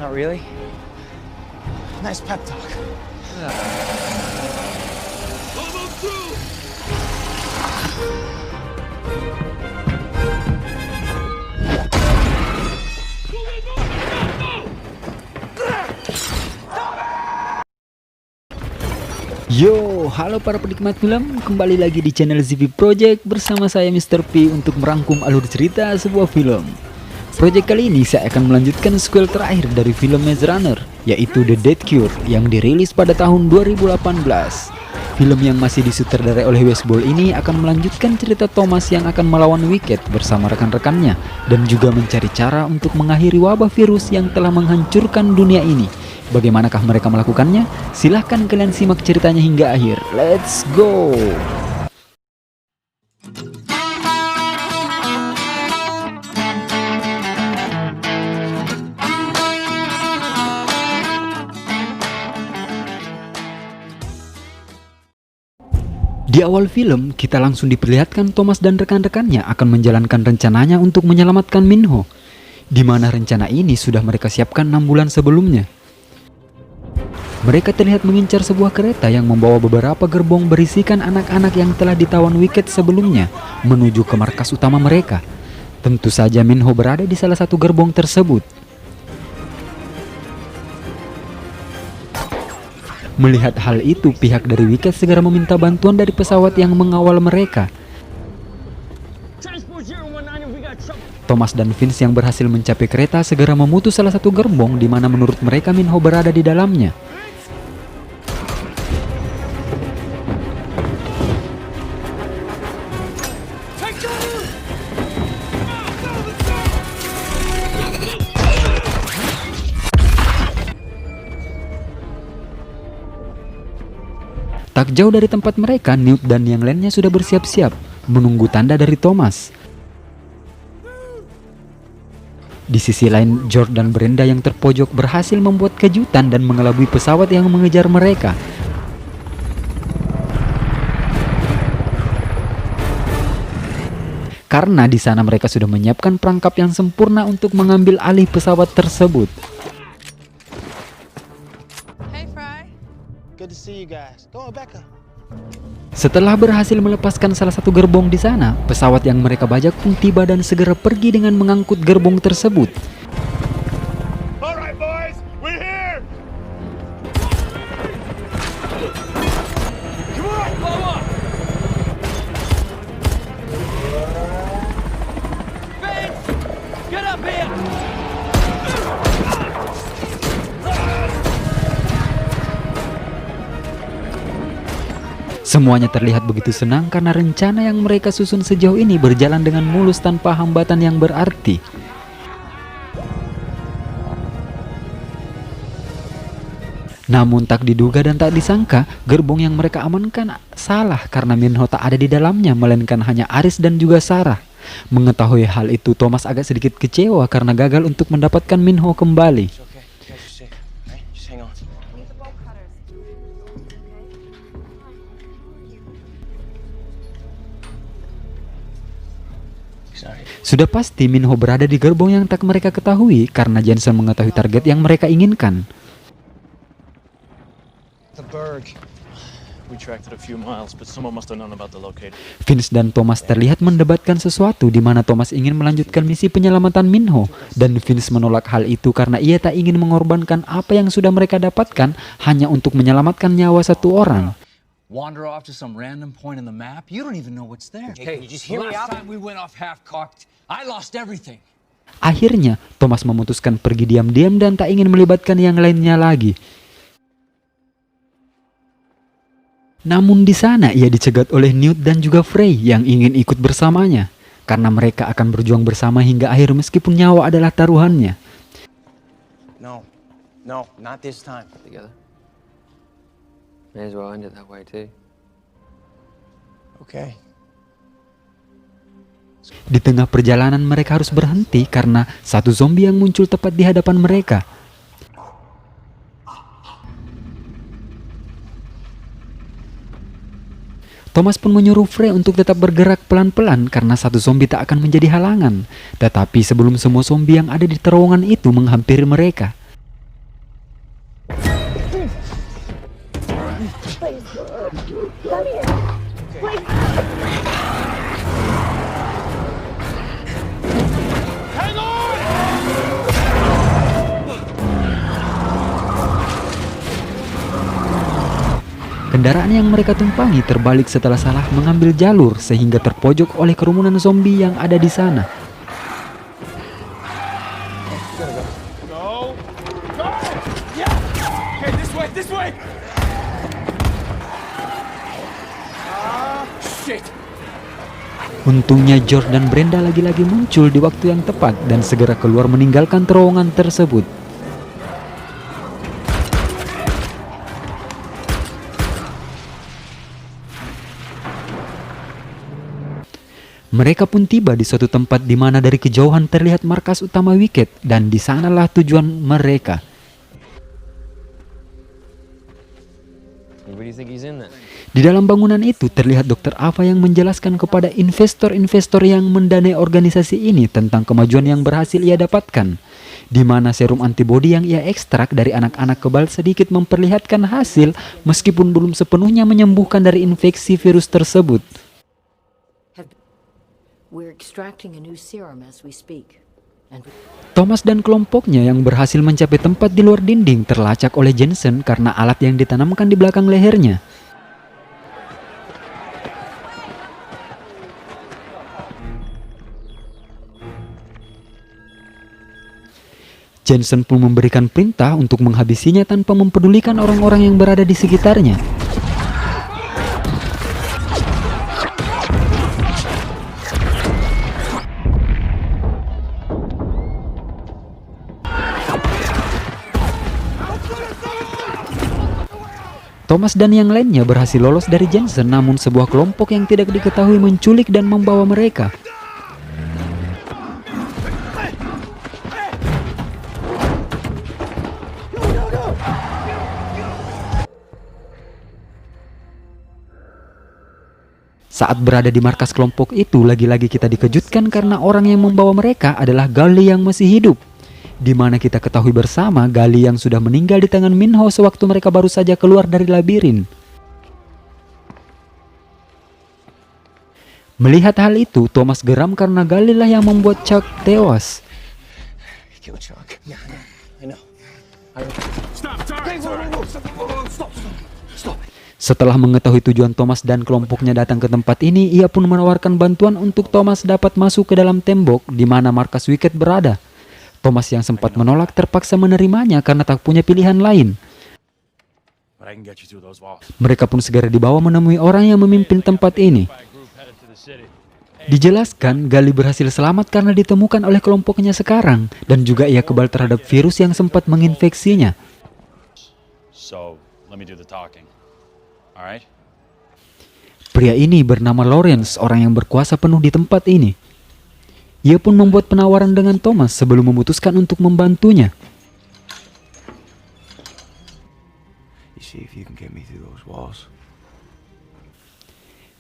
Not really. Nice pep talk. Yo, halo para penikmat film, kembali lagi di channel ZV Project bersama saya Mr. P untuk merangkum alur cerita sebuah film. Project kali ini saya akan melanjutkan sequel terakhir dari film Maze Runner, yaitu The Dead Cure yang dirilis pada tahun 2018. Film yang masih disutradarai oleh Wes Ball ini akan melanjutkan cerita Thomas yang akan melawan Wicked bersama rekan-rekannya dan juga mencari cara untuk mengakhiri wabah virus yang telah menghancurkan dunia ini. Bagaimanakah mereka melakukannya? Silahkan kalian simak ceritanya hingga akhir. Let's go! Di awal film, kita langsung diperlihatkan Thomas dan rekan-rekannya akan menjalankan rencananya untuk menyelamatkan Minho, di mana rencana ini sudah mereka siapkan 6 bulan sebelumnya. Mereka terlihat mengincar sebuah kereta yang membawa beberapa gerbong berisikan anak-anak yang telah ditawan Wicked sebelumnya menuju ke markas utama mereka. Tentu saja Minho berada di salah satu gerbong tersebut. Melihat hal itu, pihak dari Wicked segera meminta bantuan dari pesawat yang mengawal mereka. Thomas dan Vince yang berhasil mencapai kereta segera memutus salah satu gerbong di mana menurut mereka Minho berada di dalamnya. Tak jauh dari tempat mereka, Newt dan yang lainnya sudah bersiap-siap menunggu tanda dari Thomas. Di sisi lain, George dan Brenda yang terpojok berhasil membuat kejutan dan mengelabui pesawat yang mengejar mereka. Karena di sana mereka sudah menyiapkan perangkap yang sempurna untuk mengambil alih pesawat tersebut. Good to see you guys. Go on, Becca. Setelah berhasil melepaskan salah satu gerbong di sana, pesawat yang mereka bajak pun tiba dan segera pergi dengan mengangkut gerbong tersebut. Alright boys, we're here. Come on, blow up. Vince, get up here. Semuanya terlihat begitu senang karena rencana yang mereka susun sejauh ini berjalan dengan mulus tanpa hambatan yang berarti. Namun tak diduga dan tak disangka, gerbong yang mereka amankan salah karena Minho tak ada di dalamnya, melainkan hanya Aris dan juga Sarah. Mengetahui hal itu, Thomas agak sedikit kecewa karena gagal untuk mendapatkan Minho kembali. Okay. You guys are safe. Alright, just hang on. Sorry. Sudah pasti Minho berada di gerbong yang tak mereka ketahui karena Jensen mengetahui target yang mereka inginkan. The Berg. We tracked it a few miles, but someone must have known about the locator. Vince dan Thomas terlihat mendebatkan sesuatu di mana Thomas ingin melanjutkan misi penyelamatan Minho dan Vince menolak hal itu karena ia tak ingin mengorbankan apa yang sudah mereka dapatkan hanya untuk menyelamatkan nyawa satu orang. Wander off to some random point in the map. You don't even know what's there. Hey, can you just hear me last out? time we went off half-cocked, I lost everything. Akhirnya Thomas memutuskan pergi diam-diam dan tak ingin melibatkan yang lainnya lagi. Namun di sana ia dicegat oleh Newt dan juga Frey yang ingin ikut bersamanya karena mereka akan berjuang bersama hingga akhir meskipun nyawa adalah taruhannya. No, not this time. Together. May as well end it that way too. Okay. Di tengah perjalanan mereka harus berhenti karena satu zombie yang muncul tepat di hadapan mereka. Thomas pun menyuruh Frey untuk tetap bergerak pelan-pelan karena satu zombie tak akan menjadi halangan. Tetapi sebelum semua zombie yang ada di terowongan itu menghampiri mereka, Kendaraan yang mereka tumpangi terbalik setelah salah mengambil jalur sehingga terpojok oleh kerumunan zombie yang ada di sana. Untungnya George dan Brenda lagi-lagi muncul di waktu yang tepat dan segera keluar meninggalkan terowongan tersebut. Mereka pun tiba di suatu tempat di mana dari kejauhan terlihat markas utama Wicked dan di sanalah tujuan mereka. What do you think he's in there? Di dalam bangunan itu terlihat Dr. Ava yang menjelaskan kepada investor-investor yang mendanai organisasi ini tentang kemajuan yang berhasil ia dapatkan, di mana serum antibodi yang ia ekstrak dari anak-anak kebal sedikit memperlihatkan hasil meskipun belum sepenuhnya menyembuhkan dari infeksi virus tersebut. We're extracting a new serum as we speak. Thomas dan kelompoknya yang berhasil mencapai tempat di luar dinding terlacak oleh Jensen karena alat yang ditanamkan di belakang lehernya. Jensen pun memberikan perintah untuk menghabisinya tanpa mempedulikan orang-orang yang berada di sekitarnya. Thomas dan yang lainnya berhasil lolos dari Jensen, namun sebuah kelompok yang tidak diketahui menculik dan membawa mereka. Saat berada di markas kelompok itu, lagi-lagi kita dikejutkan karena orang yang membawa mereka adalah Gali yang masih hidup. Di mana kita ketahui bersama Gali yang sudah meninggal di tangan Minho sewaktu mereka baru saja keluar dari labirin. Melihat hal itu, Thomas geram karena Gali lah yang membuat Chuck tewas. Kill Chuck. Yeah, I know. Setelah mengetahui tujuan Thomas dan kelompoknya datang ke tempat ini, ia pun menawarkan bantuan untuk Thomas dapat masuk ke dalam tembok di mana markas Wicked berada. Thomas yang sempat menolak terpaksa menerimanya karena tak punya pilihan lain. Mereka pun segera dibawa menemui orang yang memimpin tempat ini. Dijelaskan, Gali berhasil selamat karena ditemukan oleh kelompoknya sekarang, dan juga ia kebal terhadap virus yang sempat menginfeksinya. So, let me do the talking. All right? Pria ini bernama Lawrence, orang yang berkuasa penuh di tempat ini. Ia pun membuat penawaran dengan Thomas sebelum memutuskan untuk membantunya.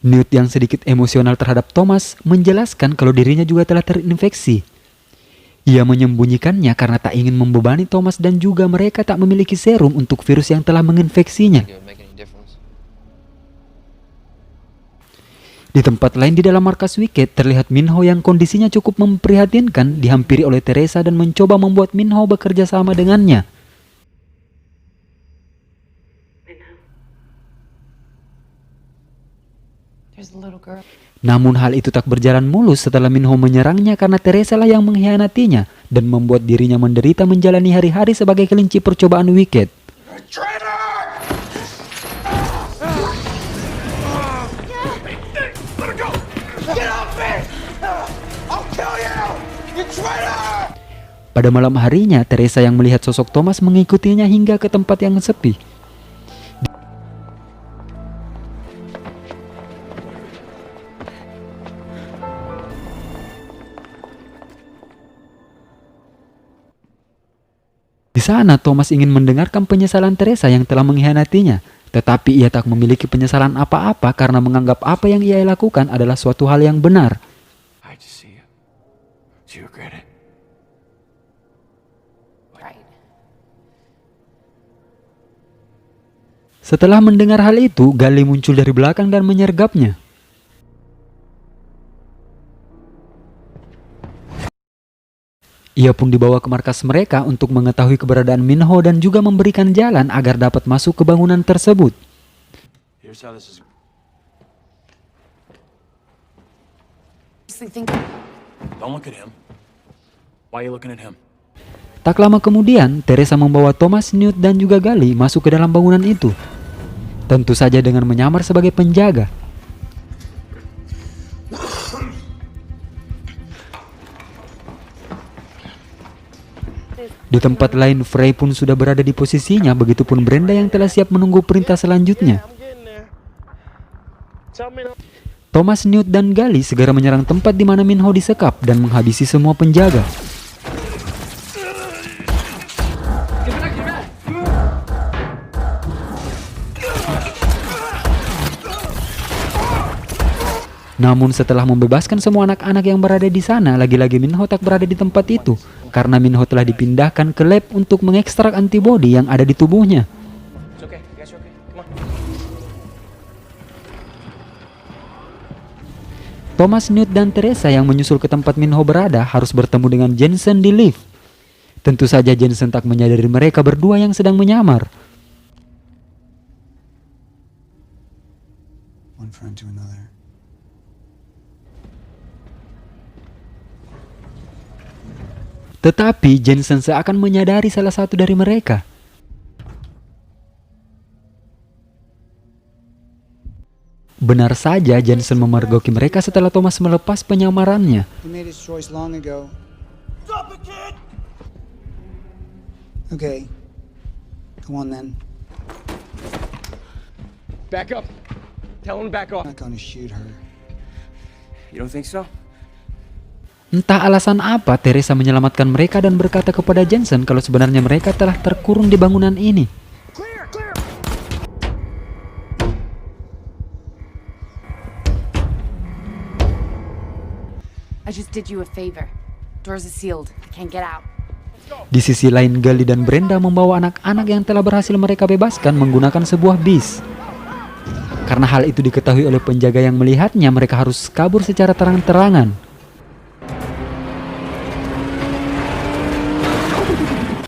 Newt yang sedikit emosional terhadap Thomas menjelaskan kalau dirinya juga telah terinfeksi. Ia menyembunyikannya karena tak ingin membebani Thomas dan juga mereka tak memiliki serum untuk virus yang telah menginfeksinya. Di tempat lain di dalam markas Wicked terlihat Minho yang kondisinya cukup memprihatinkan dihampiri oleh Teresa dan mencoba membuat Minho bekerja sama dengannya. Namun hal itu tak berjalan mulus setelah Minho menyerangnya karena Teresa lah yang mengkhianatinya dan membuat dirinya menderita menjalani hari-hari sebagai kelinci percobaan Wicked. Pada malam harinya, Teresa yang melihat sosok Thomas mengikutinya hingga ke tempat yang sepi. Di sana, Thomas ingin mendengarkan penyesalan Teresa yang telah mengkhianatinya, tetapi ia tak memiliki penyesalan apa-apa karena menganggap apa yang ia lakukan adalah suatu hal yang benar. Setelah mendengar hal itu, Gali muncul dari belakang dan menyergapnya. Ia pun dibawa ke markas mereka untuk mengetahui keberadaan Minho dan juga memberikan jalan agar dapat masuk ke bangunan tersebut. Here's how this is. Don't look at him. Why are you looking at him? Tak lama kemudian, Teresa membawa Thomas, Newt, dan juga Gali masuk ke dalam bangunan itu. Tentu saja dengan menyamar sebagai penjaga. Di tempat lain, Frey pun sudah berada di posisinya, begitupun Brenda yang telah siap menunggu perintah selanjutnya. Thomas, Newt, dan Gali segera menyerang tempat di mana Minho disekap dan menghabisi semua penjaga. Namun setelah membebaskan semua anak-anak yang berada di sana, lagi-lagi Minho tak berada di tempat itu karena Minho telah dipindahkan ke lab untuk mengekstrak antibodi yang ada di tubuhnya. It's okay. You guys are okay. Come on. Thomas, Newt, dan Teresa yang menyusul ke tempat Minho berada harus bertemu dengan Jensen di lift. Tentu saja Jensen tak menyadari mereka berdua yang sedang menyamar. One friend to another. Tetapi Jensen seakan menyadari salah satu dari mereka. Benar saja, Jensen memergoki mereka setelah Thomas melepas penyamarannya. He made his choice long ago. Stop it, kid! Okay. Go on then. Back up. Tell him to back off. I'm not gonna shoot her. You don't think so? Entah alasan apa, Teresa menyelamatkan mereka dan berkata kepada Jensen kalau sebenarnya mereka telah terkurung di bangunan ini. Clear, clear. I just did you a favor. Doors are sealed. I can't get out. Di sisi lain, Gali dan Brenda membawa anak-anak yang telah berhasil mereka bebaskan menggunakan sebuah bis. Karena hal itu diketahui oleh penjaga yang melihatnya, mereka harus kabur secara terang-terangan.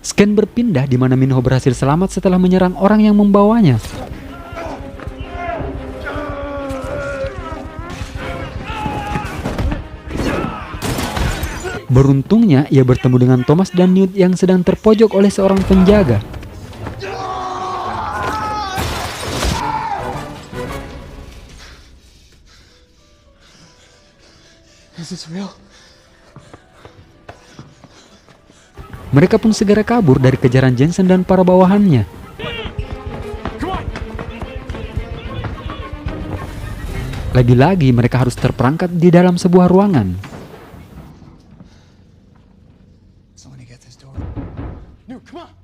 Scan berpindah di mana Minho berhasil selamat setelah menyerang orang yang membawanya. Beruntungnya, ia bertemu dengan Thomas dan Newt yang sedang terpojok oleh seorang penjaga. Is this real? Mereka pun segera kabur dari kejaran Jensen dan para bawahannya. Lagi-lagi mereka harus terperangkap di dalam sebuah ruangan. Someone to get this door. No, come on.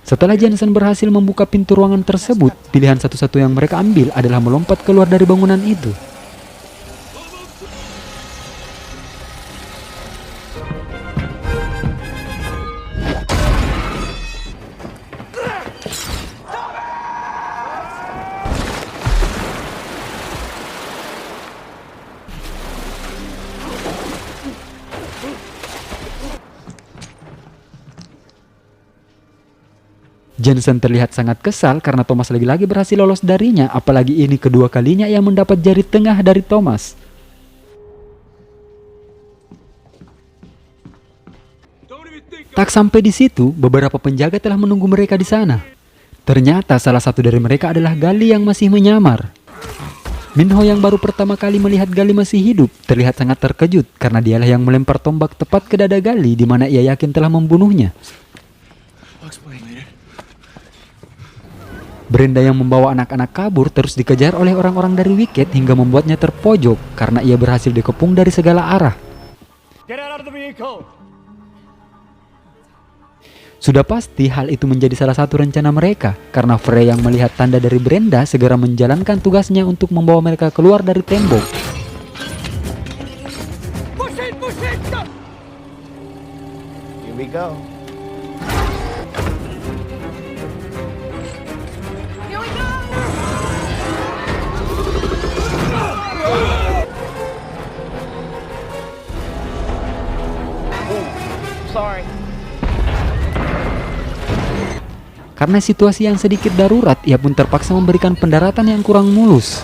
Setelah Jensen berhasil membuka pintu ruangan tersebut, pilihan satu-satu yang mereka ambil adalah melompat keluar dari bangunan itu. Jensen terlihat sangat kesal karena Thomas lagi-lagi berhasil lolos darinya, apalagi ini kedua kalinya ia mendapat jari tengah dari Thomas. Tak sampai di situ, beberapa penjaga telah menunggu mereka di sana. Ternyata salah satu dari mereka adalah Gali yang masih menyamar. Minho yang baru pertama kali melihat Gali masih hidup terlihat sangat terkejut karena dialah yang melempar tombak tepat ke dada Gali di mana ia yakin telah membunuhnya. Brenda yang membawa anak-anak kabur terus dikejar oleh orang-orang dari Wicked hingga membuatnya terpojok karena ia berhasil dikepung dari segala arah. Get out of the vehicle. Sudah pasti hal itu menjadi salah satu rencana mereka karena Frey yang melihat tanda dari Brenda segera menjalankan tugasnya untuk membawa mereka keluar dari tembok. Push it, go. Here we go. Sorry. Karena situasi yang sedikit darurat, ia pun terpaksa memberikan pendaratan yang kurang mulus.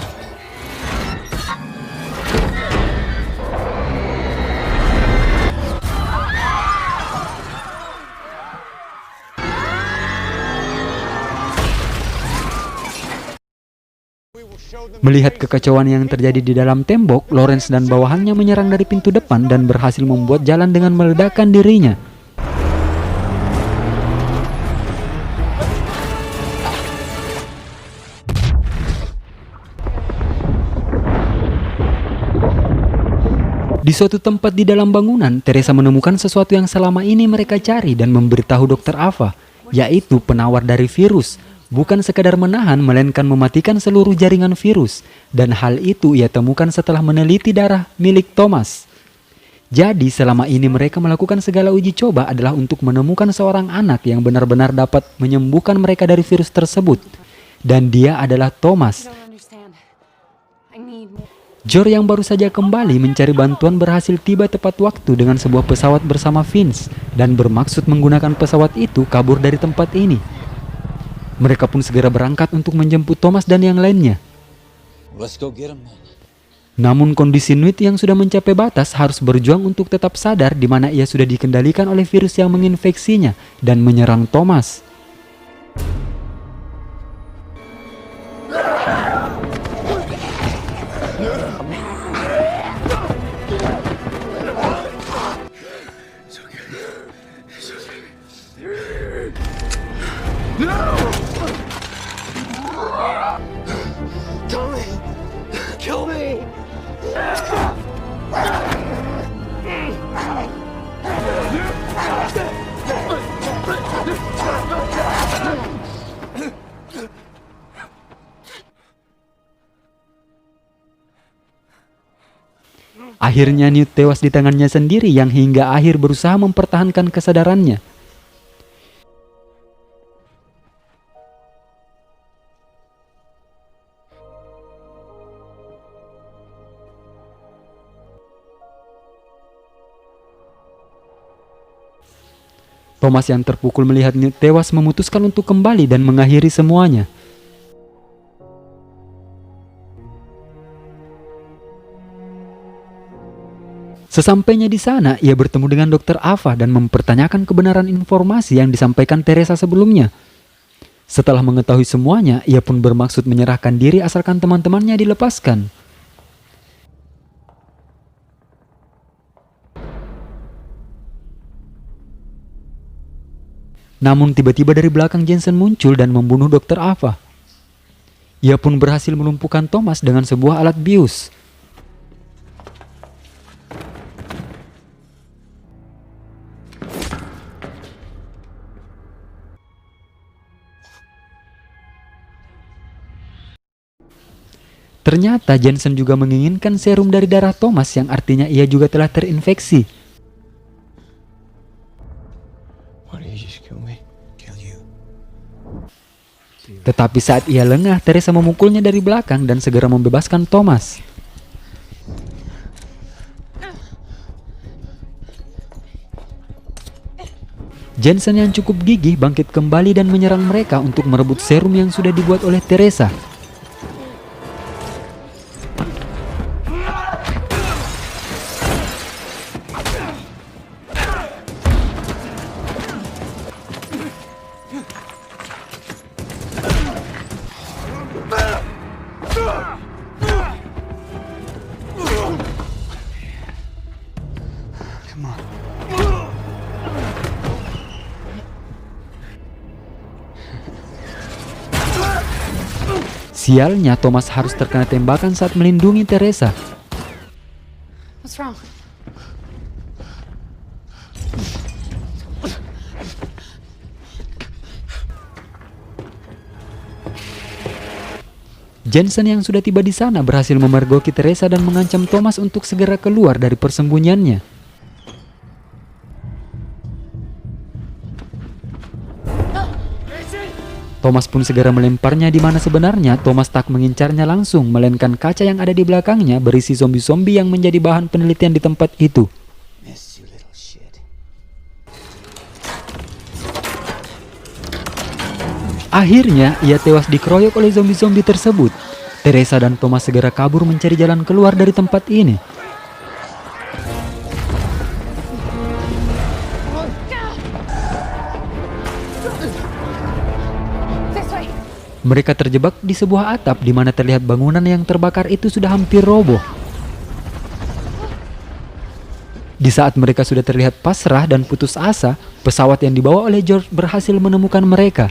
Melihat kekacauan yang terjadi di dalam tembok, Lawrence dan bawahannya menyerang dari pintu depan dan berhasil membuat jalan dengan meledakkan dirinya. Di suatu tempat di dalam bangunan, Teresa menemukan sesuatu yang selama ini mereka cari dan memberitahu Dr. Ava, yaitu penawar dari virus. Bukan sekadar menahan, melainkan mematikan seluruh jaringan virus. Dan hal itu ia temukan setelah meneliti darah milik Thomas. Jadi selama ini mereka melakukan segala uji coba adalah untuk menemukan seorang anak yang benar-benar dapat menyembuhkan mereka dari virus tersebut. Dan dia adalah Thomas. Jor yang baru saja kembali mencari bantuan berhasil tiba tepat waktu dengan sebuah pesawat bersama Vince. Dan bermaksud menggunakan pesawat itu kabur dari tempat ini. Mereka pun segera berangkat untuk menjemput Thomas dan yang lainnya. Let's go get him. Namun kondisi Newt yang sudah mencapai batas harus berjuang untuk tetap sadar di mana ia sudah dikendalikan oleh virus yang menginfeksinya dan menyerang Thomas. Kill me! Akhirnya Newt tewas di tangannya sendiri yang hingga akhir berusaha mempertahankan kesadarannya. Thomas yang terpukul melihat Newt tewas memutuskan untuk kembali dan mengakhiri semuanya. Sesampainya di sana, ia bertemu dengan Dr. Ava dan mempertanyakan kebenaran informasi yang disampaikan Teresa sebelumnya. Setelah mengetahui semuanya, ia pun bermaksud menyerahkan diri asalkan teman-temannya dilepaskan. Namun tiba-tiba dari belakang Jensen muncul dan membunuh Dr. Ava. Ia pun berhasil melumpuhkan Thomas dengan sebuah alat bius. Ternyata Jensen juga menginginkan serum dari darah Thomas yang artinya ia juga telah terinfeksi. Tetapi saat ia lengah, Teresa memukulnya dari belakang dan segera membebaskan Thomas. Jensen yang cukup gigih bangkit kembali dan menyerang mereka untuk merebut serum yang sudah dibuat oleh Teresa. Sialnya, Thomas harus terkena tembakan saat melindungi Teresa. What's wrong? Jensen yang sudah tiba di sana berhasil memergoki Teresa dan mengancam Thomas untuk segera keluar dari persembunyiannya. Thomas pun segera melemparnya di mana sebenarnya Thomas tak mengincarnya langsung, melainkan kaca yang ada di belakangnya berisi zombie-zombie yang menjadi bahan penelitian di tempat itu. Akhirnya, ia tewas dikeroyok oleh zombie-zombie tersebut. Teresa dan Thomas segera kabur mencari jalan keluar dari tempat ini. Mereka terjebak di sebuah atap di mana terlihat bangunan yang terbakar itu sudah hampir roboh. Di saat mereka sudah terlihat pasrah dan putus asa, pesawat yang dibawa oleh George berhasil menemukan mereka.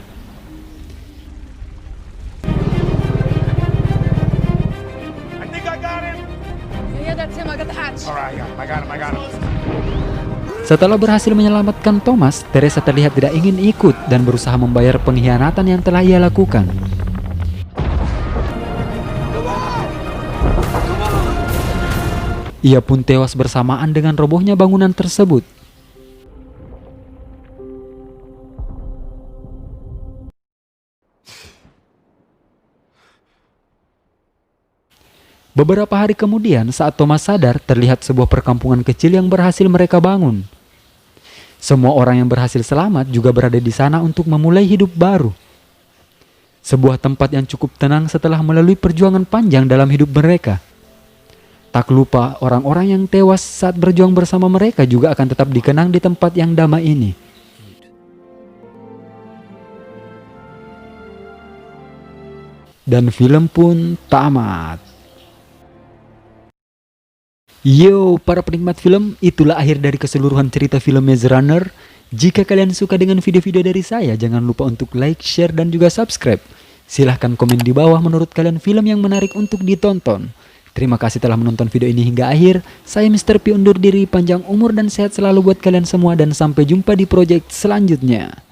Setelah berhasil menyelamatkan Thomas, Teresa terlihat tidak ingin ikut dan berusaha membayar pengkhianatan yang telah ia lakukan. Ia pun tewas bersamaan dengan robohnya bangunan tersebut. Beberapa hari kemudian, saat Thomas sadar, terlihat sebuah perkampungan kecil yang berhasil mereka bangun. Semua orang yang berhasil selamat juga berada di sana untuk memulai hidup baru. Sebuah tempat yang cukup tenang setelah melalui perjuangan panjang dalam hidup mereka. Tak lupa, orang-orang yang tewas saat berjuang bersama mereka juga akan tetap dikenang di tempat yang damai ini. Dan film pun tamat. Yo, para penikmat film, itulah akhir dari keseluruhan cerita film Maze Runner. Jika kalian suka dengan video-video dari saya, jangan lupa untuk like, share, dan juga subscribe. Silahkan komen di bawah menurut kalian film yang menarik untuk ditonton. Terima kasih telah menonton video ini hingga akhir. Saya Mr. P undur diri, panjang umur dan sehat selalu buat kalian semua, dan sampai jumpa di project selanjutnya.